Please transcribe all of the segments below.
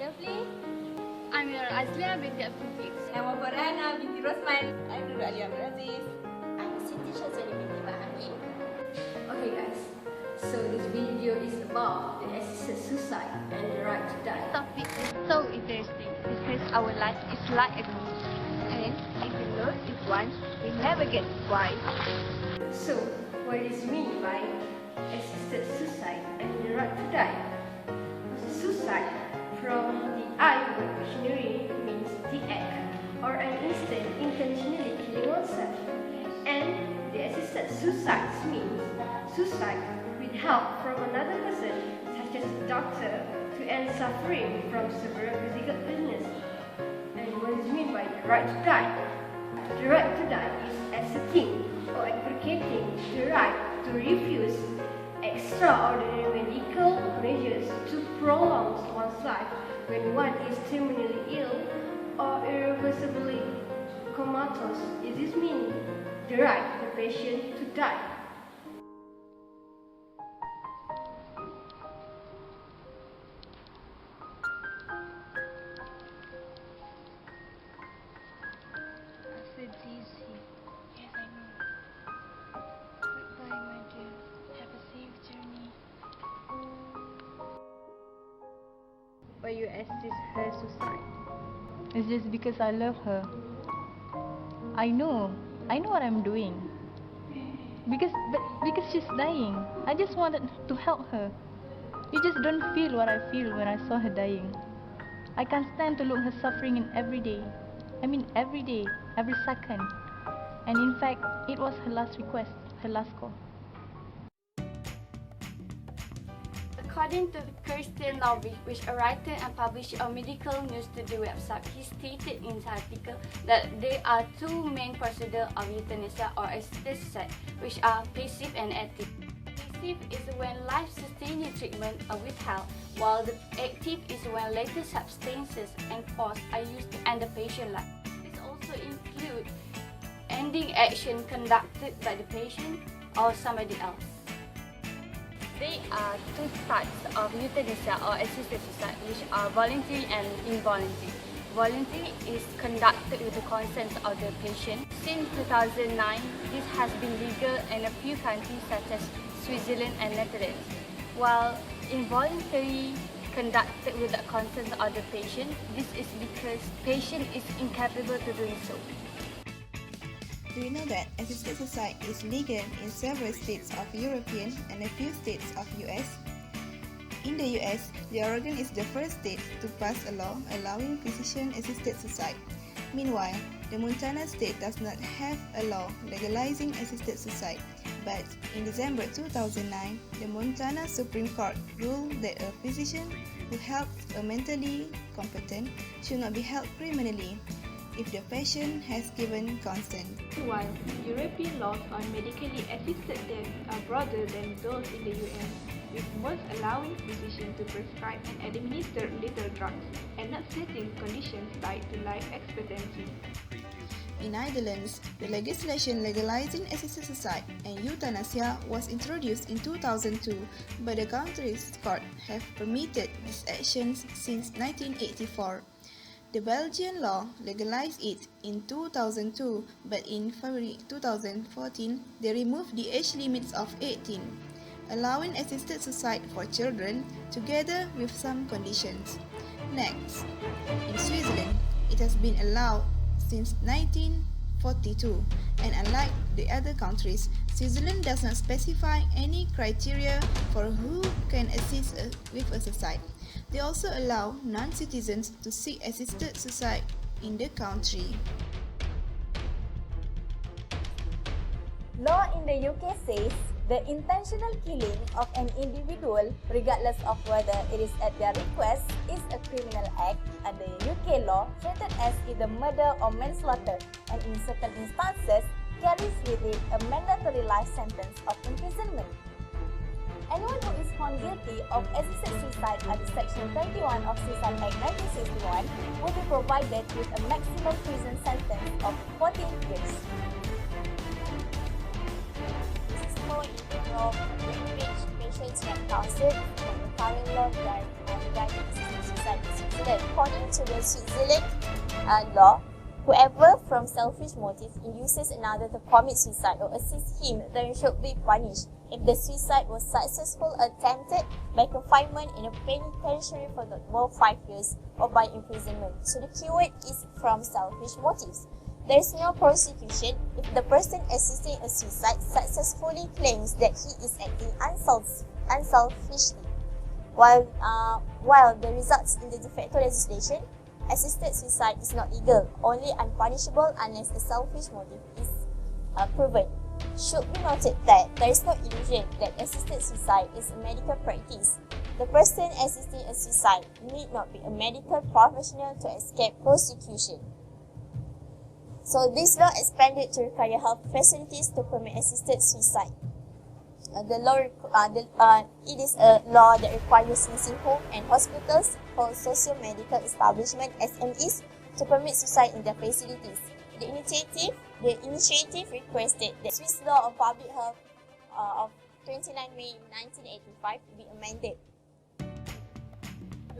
Lovely. I'm your Azlia binti Mukhlis. I'm Wafa Raihana binti Rosman. I'm Alia Aziz. I'm Shazwani binti Hamin. Okay guys, so this video is about the assisted suicide and the right to die. This topic is so interesting because our life is like a movie. And if we lose it once, we never get why. So, what is meant by assisted suicide and the right to die? Suicide from the I word dictionary means the act or an instant intentionally killing oneself. And the assisted suicide means suicide with help from another person, such as a doctor, to end suffering from severe physical illness. And what is meant by the right to die? The right to die is asserting or advocating the right to refuse extraordinary medical measures to prolong one's life when one is terminally ill or irreversibly comatose. Does this mean the right of the patient to die? Aziz here. Yes, I know. Goodbye, my dear. Have a safe journey. Why you assist her suicide? It's just because I love her. I know what I'm doing. Because she's dying. I just wanted to help her. You just don't feel what I feel when I saw her dying. I can't stand to look her suffering in every day. I mean every day, every second. And in fact, it was her last request, her last call. According to Christian Lobby, which a writer and publisher of medical news to the website, he stated in his article that there are two main procedures of euthanasia or assisted suicide, which are passive and active. Passive is when life-sustaining treatment are withheld, while the active is when later substances and force are used to end the patient's life. This also includes ending action conducted by the patient or somebody else. There are two types of euthanasia or assisted suicide, which are voluntary and involuntary. Voluntary is conducted with the consent of the patient. Since 2009, this has been legal in a few countries such as Switzerland and Netherlands, while involuntary conducted with the consent of the patient. This is because patient is incapable to doing so. Do you know that assisted suicide is legal in several states of European and a few states of US? In the US, the Oregon is the first state to pass a law allowing physician-assisted suicide. Meanwhile, the Montana state does not have a law legalizing assisted suicide. But in December 2009, the Montana Supreme Court ruled that a physician who helps a mentally competent should not be held criminally if the patient has given consent. While European laws on medically assisted death are broader than those in the US, with most allowing physicians to prescribe and administer lethal drugs and not setting conditions tied to life expectancy. In Netherlands, the legislation legalizing assisted suicide and euthanasia was introduced in 2002, but the country's court have permitted these actions since 1984. The Belgian law legalized it in 2002, but in February 2014, they removed the age limits of 18, allowing assisted suicide for children together with some conditions. Next, in Switzerland, it has been allowed since 1942, and unlike the other countries, Switzerland does not specify any criteria for who can assist with a suicide. They also allow non-citizens to seek assisted suicide in the country. Law in the UK says the intentional killing of an individual, regardless of whether it is at their request, is a criminal act under UK law treated as either murder or manslaughter, and in certain instances carries with it a mandatory life sentence of imprisonment. Anyone who is found guilty of assisted suicide under Section 21 of Suicide Act 1961 will be provided with a maximum prison sentence of 14 years. This is more in terms of which patients can counseled from the Hamin law regarding assisted suicide in Switzerland. According to the Switzerland law, whoever from selfish motive induces another to commit suicide or assists him then should be punished if the suicide was successful attempted by confinement in a penitentiary for not more 5 years or by imprisonment. So the keyword is from selfish motives. There is no prosecution if the person assisting a suicide successfully claims that he is acting unselfishly. While the results in the de facto legislation, assisted suicide is not legal, only unpunishable unless a selfish motive is proven. Should be noted that there is no illusion that assisted suicide is a medical practice. The person assisting a suicide need not be a medical professional to escape prosecution. So this law expanded to require health facilities to permit assisted suicide. It is a law that requires nursing homes and hospitals for socio-medical establishment (SMEs) to permit suicide in their facilities. The initiative requested the Swiss Law on Public Health of 29 May 1985 to be amended.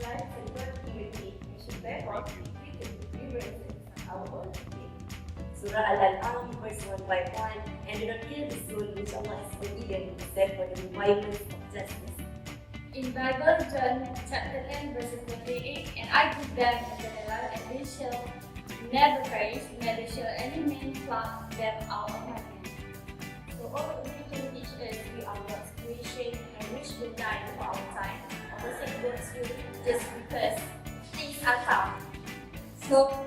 Life and birth unity, we should therefore be treated with reverence and our own faith. Surah Al-An'am verse 151, and do not kill the soul which Allah has forbidden except for the requirements of justice. In Bible, John chapter 10 verses 28, and I give them eternal life, and they shall never perish, neither shall any man pluck them out of my hand. So all the religion teach us we are God's creation and we should die for our time, forsake God's will just because things are tough. So